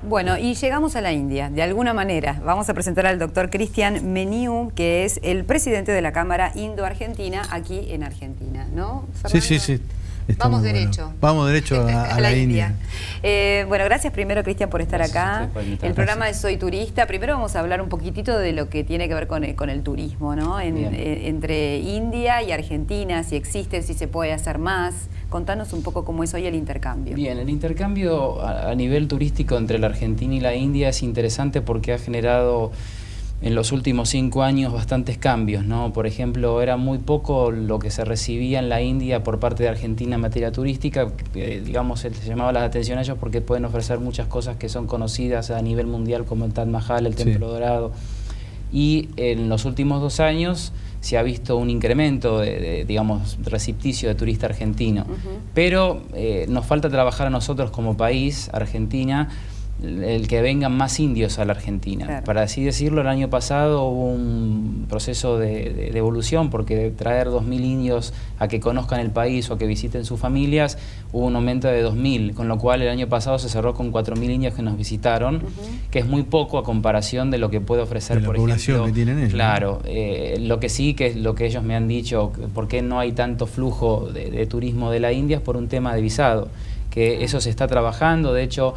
Bueno, y llegamos a la India, de alguna manera. Vamos a presentar al doctor Cristian Meniu, que es el presidente de la Cámara Indo-Argentina aquí en Argentina, ¿no, Fernando? Sí. Vamos derecho. Bueno. Vamos derecho a la India. Bueno, gracias primero, Cristian, por estar acá. El programa es Soy Turista. Primero vamos a hablar un poquitito de lo que tiene que ver con el turismo, ¿no? Entre India y Argentina, si existe, si se puede hacer más. Contanos un poco cómo es hoy el intercambio. Bien, el intercambio a nivel turístico entre la Argentina y la India es interesante porque ha generado en los últimos 5 años bastantes cambios, ¿no? Por ejemplo, era muy poco lo que se recibía en la India por parte de Argentina en materia turística, digamos, se llamaba la atención a ellos porque pueden ofrecer muchas cosas que son conocidas a nivel mundial, como el Taj Mahal, el Templo Dorado, y en los últimos 2 años se ha visto un incremento digamos, recepticio de turista argentino, pero nos falta trabajar a nosotros como país, Argentina, el que vengan más indios a la Argentina. Claro. Para así decirlo, el año pasado hubo un proceso de evolución, porque de traer 2.000 indios a que conozcan el país o a que visiten sus familias, hubo un aumento de 2.000, con lo cual el año pasado se cerró con 4.000 indios que nos visitaron, que es muy poco a comparación de lo que puede ofrecer, por población ejemplo, que tienen ellos. Claro, lo que sí, que es lo que ellos me han dicho, por qué no hay tanto flujo de turismo de la India, es por un tema de visado, que eso se está trabajando. De hecho,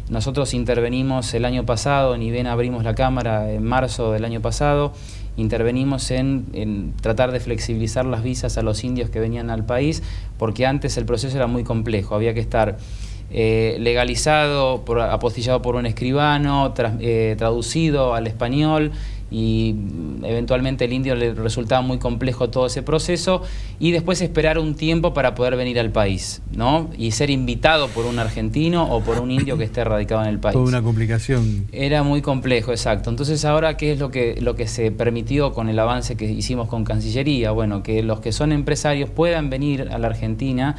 nosotros intervenimos el año pasado, ni bien abrimos la Cámara en marzo del año pasado, intervenimos en tratar de flexibilizar las visas a los indios que venían al país, porque antes el proceso era muy complejo, había que estar legalizado, apostillado por un escribano, traducido al español, y eventualmente el indio le resultaba muy complejo todo ese proceso, y después esperar un tiempo para poder venir al país, ¿no? Y ser invitado por un argentino o por un indio que esté radicado en el país. Toda una complicación. Era muy complejo, exacto. Entonces ahora, ¿qué es lo que se permitió con el avance que hicimos con Cancillería? Bueno, que los que son empresarios puedan venir a la Argentina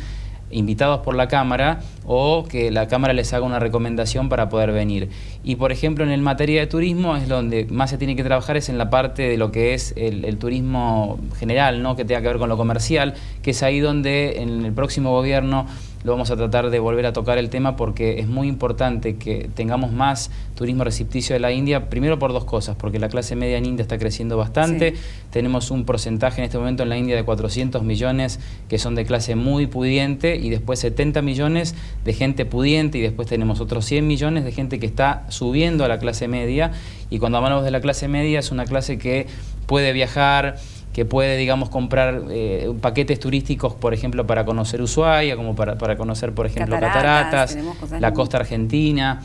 invitados por la Cámara, o que la Cámara les haga una recomendación para poder venir. Y por ejemplo, en el materia de turismo es donde más se tiene que trabajar, es en la parte de lo que es el turismo general, ¿no? Que tenga que ver con lo comercial, que es ahí donde en el próximo gobierno lo vamos a tratar de volver a tocar el tema, porque es muy importante que tengamos más turismo recepticio de la India, primero por 2 cosas, porque la clase media en India está creciendo bastante, tenemos un porcentaje en este momento en la India de 400 millones que son de clase muy pudiente, y después 70 millones de gente pudiente, y después tenemos otros 100 millones de gente que está subiendo a la clase media, y cuando hablamos de la clase media es una clase que puede viajar, que puede, digamos, comprar paquetes turísticos, por ejemplo, para conocer Ushuaia, como para conocer, por ejemplo, cataratas, la costa argentina.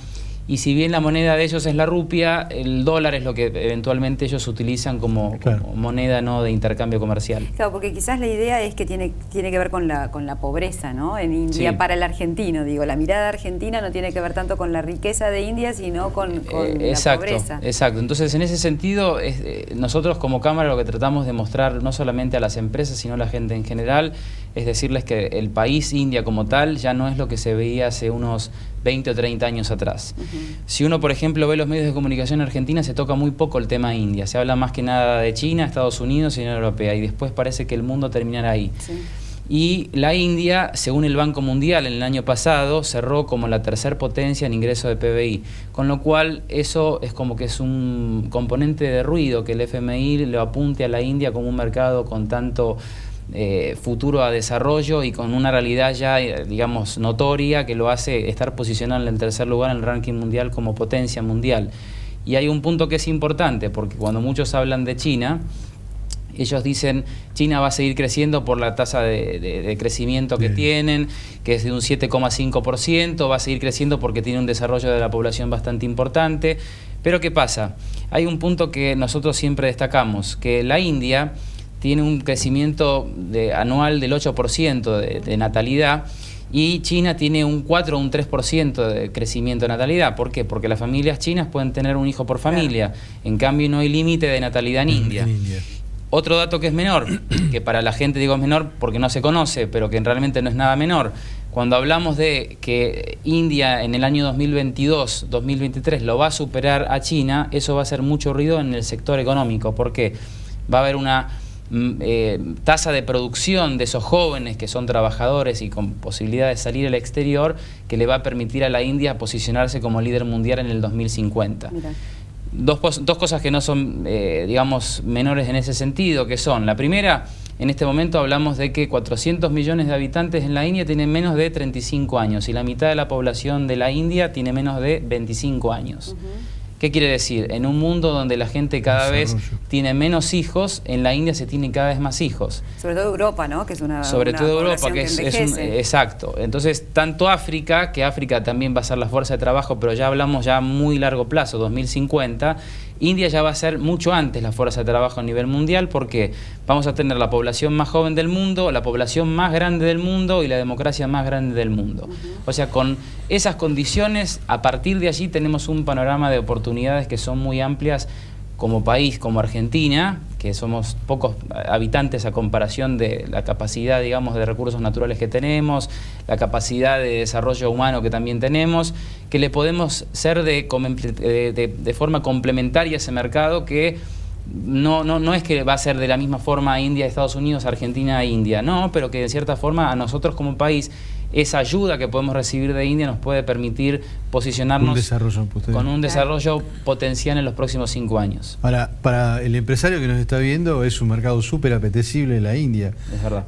Y si bien la moneda de ellos es la rupia, el dólar es lo que eventualmente ellos utilizan como moneda, ¿no?, de intercambio comercial. Claro, porque quizás la idea es que tiene que ver con la pobreza, ¿no? En India, para el argentino, digo, la mirada argentina no tiene que ver tanto con la riqueza de India, sino con la pobreza. Exacto. Entonces, en ese sentido, nosotros como Cámara lo que tratamos de mostrar, no solamente a las empresas, sino a la gente en general, es decirles que el país India como tal ya no es lo que se veía hace unos 20 o 30 años atrás. Si uno, por ejemplo, ve los medios de comunicación en Argentina, se toca muy poco el tema India. Se habla más que nada de China, Estados Unidos y Unión Europea, y después parece que el mundo terminará ahí. Y la India, según el Banco Mundial, en el año pasado cerró como la tercer potencia en ingreso de PBI, con lo cual eso es como que es un componente de ruido que el FMI lo apunte a la India como un mercado con tanto futuro a desarrollo y con una realidad ya, digamos, notoria, que lo hace estar posicionado en el tercer lugar en el ranking mundial como potencia mundial. Y hay un punto que es importante, porque cuando muchos hablan de China, ellos dicen China va a seguir creciendo por la tasa de crecimiento que tienen, que es de un 7,5%, va a seguir creciendo porque tiene un desarrollo de la población bastante importante. Pero ¿qué pasa? Hay un punto que nosotros siempre destacamos, que la India tiene un crecimiento anual del 8% de natalidad, y China tiene un 4 o un 3% de crecimiento de natalidad. ¿Por qué? Porque las familias chinas pueden tener un hijo por familia, en cambio no hay límite de natalidad en India. Otro dato que es menor, que para la gente digo es menor porque no se conoce, pero que realmente no es nada menor. Cuando hablamos de que India en el año 2022, 2023 lo va a superar a China, eso va a hacer mucho ruido en el sector económico. ¿Por qué? Va a haber una tasa de producción de esos jóvenes que son trabajadores y con posibilidad de salir al exterior, que le va a permitir a la India posicionarse como líder mundial en el 2050. Mira. Dos cosas que no son, digamos, menores en ese sentido, que son, la primera, en este momento hablamos de que 400 millones de habitantes en la India tienen menos de 35 años y la mitad de la población de la India tiene menos de 25 años. ¿Qué quiere decir? En un mundo donde la gente cada vez tiene menos hijos, en la India se tienen cada vez más hijos. Sobre todo Europa, ¿no? Que es una Sobre todo Europa, que es exacto. Entonces, tanto África, que África también va a ser la fuerza de trabajo, pero ya hablamos ya a muy largo plazo, 2050, India ya va a ser mucho antes la fuerza de trabajo a nivel mundial, porque vamos a tener la población más joven del mundo, la población más grande del mundo y la democracia más grande del mundo. O sea, con esas condiciones, a partir de allí tenemos un panorama de oportunidades que son muy amplias como país, como Argentina, que somos pocos habitantes a comparación de la capacidad, digamos, de recursos naturales que tenemos, la capacidad de desarrollo humano que también tenemos, que le podemos ser de forma complementaria a ese mercado que no es que va a ser de la misma forma India, Estados Unidos, Argentina, India, no, pero que de cierta forma a nosotros como país esa ayuda que podemos recibir de India nos puede permitir posicionarnos con un desarrollo potencial en los próximos 5 años. Ahora, para el empresario que nos está viendo, es un mercado súper apetecible la India. Es verdad.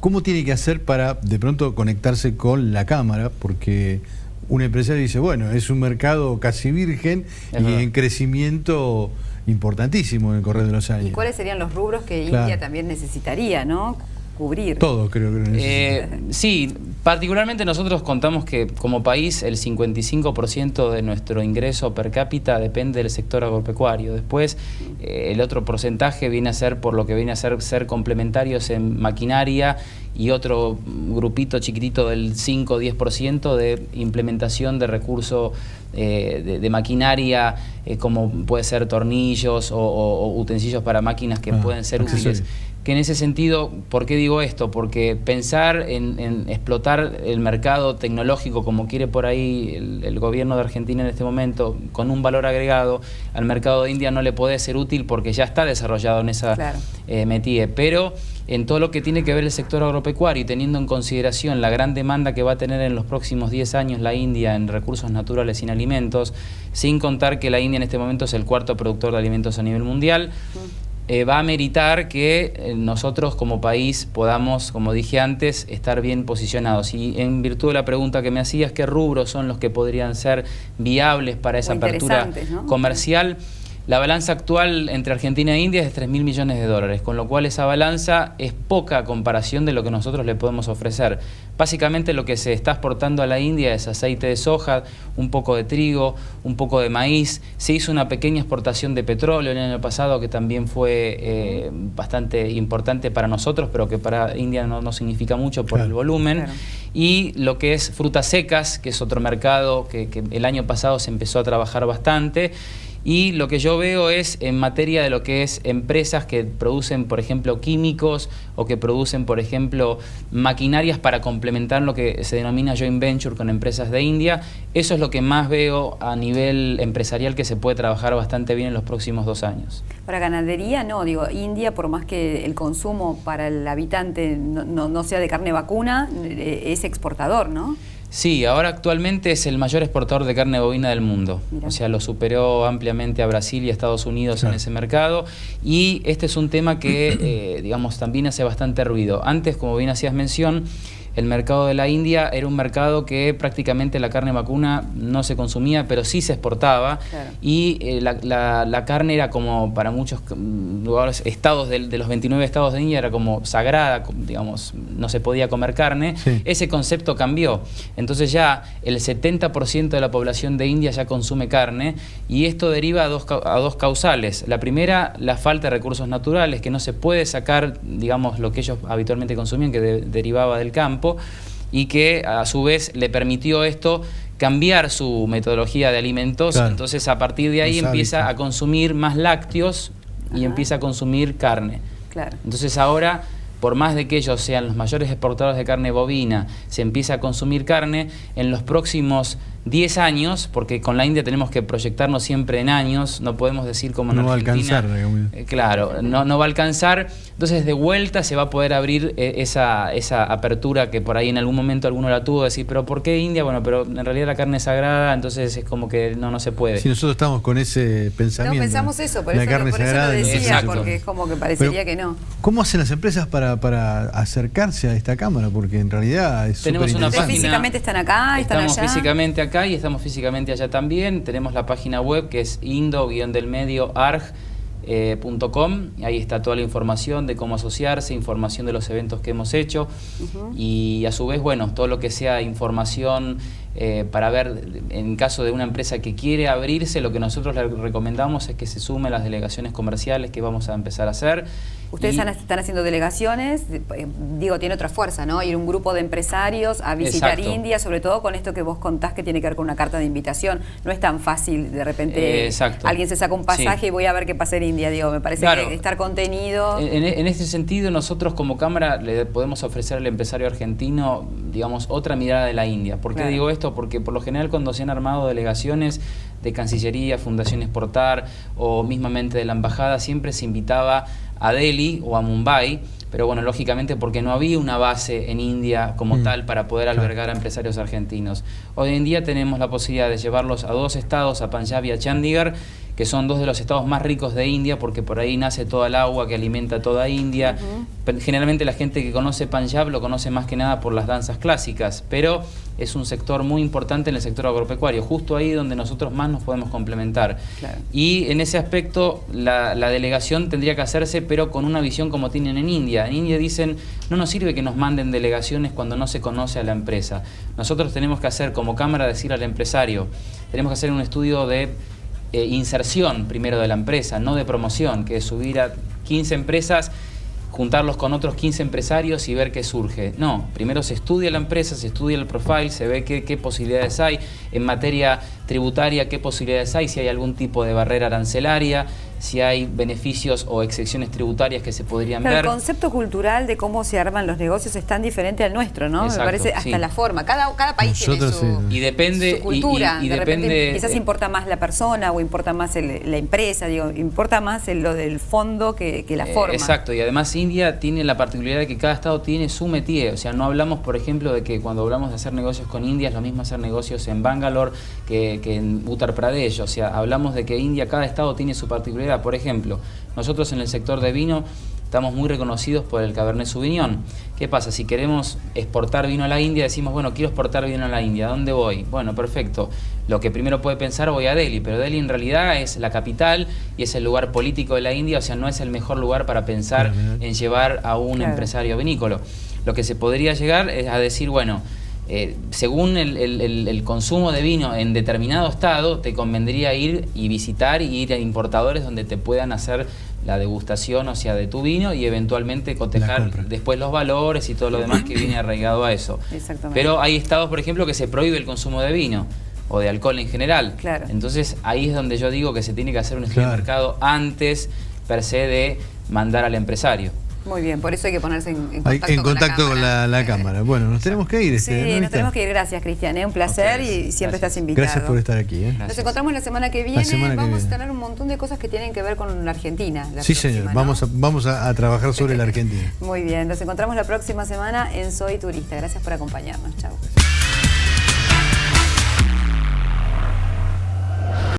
¿Cómo tiene que hacer para de pronto conectarse con la Cámara? Porque un empresario dice, bueno, es un mercado casi virgen en crecimiento importantísimo en el correr de los años. ¿Y cuáles serían los rubros que India también necesitaría, ¿no? Cubrir. Todo creo que necesita. Sí, particularmente nosotros contamos que como país el 55% de nuestro ingreso per cápita depende del sector agropecuario. Después el otro porcentaje viene a ser por lo que viene a ser complementarios en maquinaria y otro grupito chiquitito del 5-10% de implementación de recursos de maquinaria, como puede ser tornillos o utensilios para máquinas que pueden ser útiles. Que en ese sentido, ¿por qué digo esto? Porque pensar en explotar el mercado tecnológico como quiere por ahí el gobierno de Argentina en este momento, con un valor agregado al mercado de India no le puede ser útil porque ya está desarrollado en esa métier. Pero en todo lo que tiene que ver el sector agropecuario y teniendo en consideración la gran demanda que va a tener en los próximos 10 años la India en recursos naturales y en alimentos, sin contar que la India en este momento es el cuarto productor de alimentos a nivel mundial, va a meritar que nosotros como país podamos, como dije antes, estar bien posicionados. Y en virtud de la pregunta que me hacías, ¿qué rubros son los que podrían ser viables para esa apertura comercial? La balanza actual entre Argentina e India es de 3.000 millones de dólares, con lo cual esa balanza es poca a comparación de lo que nosotros le podemos ofrecer. Básicamente lo que se está exportando a la India es aceite de soja, un poco de trigo, un poco de maíz. Se hizo una pequeña exportación de petróleo el año pasado que también fue bastante importante para nosotros, pero que para India no significa mucho por el volumen. Y lo que es frutas secas, que es otro mercado que el año pasado se empezó a trabajar bastante. Y lo que yo veo es en materia de lo que es empresas que producen, por ejemplo, químicos o que producen, por ejemplo, maquinarias para complementar lo que se denomina joint venture con empresas de India. Eso es lo que más veo a nivel empresarial que se puede trabajar bastante bien en los próximos 2 años. Para ganadería, no, digo, India, por más que el consumo para el habitante no sea de carne vacuna, es exportador, ¿no? Sí, ahora actualmente es el mayor exportador de carne bovina del mundo. Mirá. O sea, lo superó ampliamente a Brasil y a Estados Unidos en ese mercado. Y este es un tema que, digamos, también hace bastante ruido. Antes, como bien hacías mención, el mercado de la India era un mercado que prácticamente la carne vacuna no se consumía, pero sí se exportaba. Y la carne era como para muchos lugares, estados de los 29 estados de India, era como sagrada, digamos, no se podía comer carne. Ese concepto cambió. Entonces ya el 70% de la población de India ya consume carne y esto deriva a dos causales. La primera, la falta de recursos naturales, que no se puede sacar, digamos, lo que ellos habitualmente consumían, que derivaba del campo, y que a su vez le permitió esto cambiar su metodología de alimentos. Entonces a partir de ahí empieza a consumir más lácteos y empieza a consumir carne. Entonces ahora, por más de que ellos sean los mayores exportadores de carne bovina, se empieza a consumir carne, en los próximos 10 años, porque con la India tenemos que proyectarnos siempre en años, no podemos decir como en Argentina. No va a alcanzar. Claro, no va a alcanzar. Entonces de vuelta se va a poder abrir esa apertura que por ahí en algún momento alguno la tuvo, decir, pero ¿por qué India? Bueno, pero en realidad la carne es sagrada, entonces es como que no se puede. Si nosotros estamos con ese pensamiento. No pensamos eso, por la eso, carne por eso sagrada, lo decía, Exacto. porque es como que parecería que no. ¿Cómo hacen las empresas para acercarse a esta cámara? Porque en realidad es Tenemos una página. Físicamente están acá, están allá. Estamos físicamente acá y estamos físicamente allá también. Tenemos la página web que es indo-arg.com. Ahí está toda la información de cómo asociarse, información de los eventos que hemos hecho y a su vez, bueno, todo lo que sea información para ver, en caso de una empresa que quiere abrirse, lo que nosotros le recomendamos es que se sume a las delegaciones comerciales que vamos a empezar a hacer. Ustedes están haciendo delegaciones, digo, tiene otra fuerza, ¿no? Ir un grupo de empresarios a visitar India, sobre todo con esto que vos contás que tiene que ver con una carta de invitación. No es tan fácil, de repente alguien se saca un pasaje y voy a ver qué pasa en India. Digo, me parece que estar contenido... En ese sentido, nosotros como Cámara le podemos ofrecer al empresario argentino, digamos, otra mirada de la India. ¿Por qué digo esto? Porque por lo general cuando se han armado delegaciones de Cancillería, Fundación Exportar o mismamente de la Embajada, siempre se invitaba a Delhi o a Mumbai, pero bueno, lógicamente porque no había una base en India como tal para poder albergar a empresarios argentinos. Hoy en día tenemos la posibilidad de llevarlos a 2 estados, a Punjab y a Chandigarh, que son 2 de los estados más ricos de India, porque por ahí nace toda el agua que alimenta toda India. Generalmente la gente que conoce Punjab lo conoce más que nada por las danzas clásicas, pero es un sector muy importante en el sector agropecuario, justo ahí donde nosotros más nos podemos complementar. Y en ese aspecto la delegación tendría que hacerse, pero con una visión como tienen en India. En India dicen, no nos sirve que nos manden delegaciones cuando no se conoce a la empresa. Nosotros tenemos que hacer como Cámara, decir al empresario, tenemos que hacer un estudio de inserción primero de la empresa, no de promoción, que es subir a 15 empresas, juntarlos con otros 15 empresarios y ver qué surge. No, primero se estudia la empresa, se estudia el profile, se ve qué posibilidades hay en materia tributaria, qué posibilidades hay, si hay algún tipo de barrera arancelaria, si hay beneficios o excepciones tributarias que se podrían ver. El concepto cultural de cómo se arman los negocios es tan diferente al nuestro, ¿no? Exacto, me parece hasta la forma. Cada país tiene y depende, su cultura. Y de repente depende, quizás importa más la persona o importa más la empresa, digo, importa más lo del fondo que la forma. Exacto, y además India tiene la particularidad de que cada estado tiene su métier. O sea, no hablamos, por ejemplo, de que cuando hablamos de hacer negocios con India es lo mismo hacer negocios en Bangalore que en Uttar Pradesh. O sea, hablamos de que India, cada estado tiene su particularidad. Por ejemplo, nosotros en el sector de vino estamos muy reconocidos por el Cabernet Sauvignon. ¿Qué pasa? Si queremos exportar vino a la India, decimos, bueno, quiero exportar vino a la India, ¿a dónde voy? Bueno, perfecto. Lo que primero puede pensar, voy a Delhi, pero Delhi en realidad es la capital y es el lugar político de la India, o sea, no es el mejor lugar para pensar en llevar a un empresario vinícola. Lo que se podría llegar es a decir, bueno, según el consumo de vino en determinado estado, te convendría ir y visitar y ir a importadores donde te puedan hacer la degustación, o sea, de tu vino y eventualmente cotejar después los valores y todo lo demás que viene arraigado a eso. Pero hay estados, por ejemplo, que se prohíbe el consumo de vino o de alcohol en general. Entonces ahí es donde yo digo que se tiene que hacer un estudio de mercado antes per se de mandar al empresario. Muy bien, por eso hay que ponerse en contacto con la cámara. Bueno, nos tenemos que ir. Sí, nos tenemos que ir. Gracias, Cristian. Un placer y siempre estás invitado. Gracias por estar aquí. Nos encontramos la semana que viene. Vamos a tener un montón de cosas que tienen que ver con la Argentina. Sí, señor. Vamos a trabajar sobre la Argentina. Muy bien. Nos encontramos la próxima semana en Soy Turista. Gracias por acompañarnos. Chao.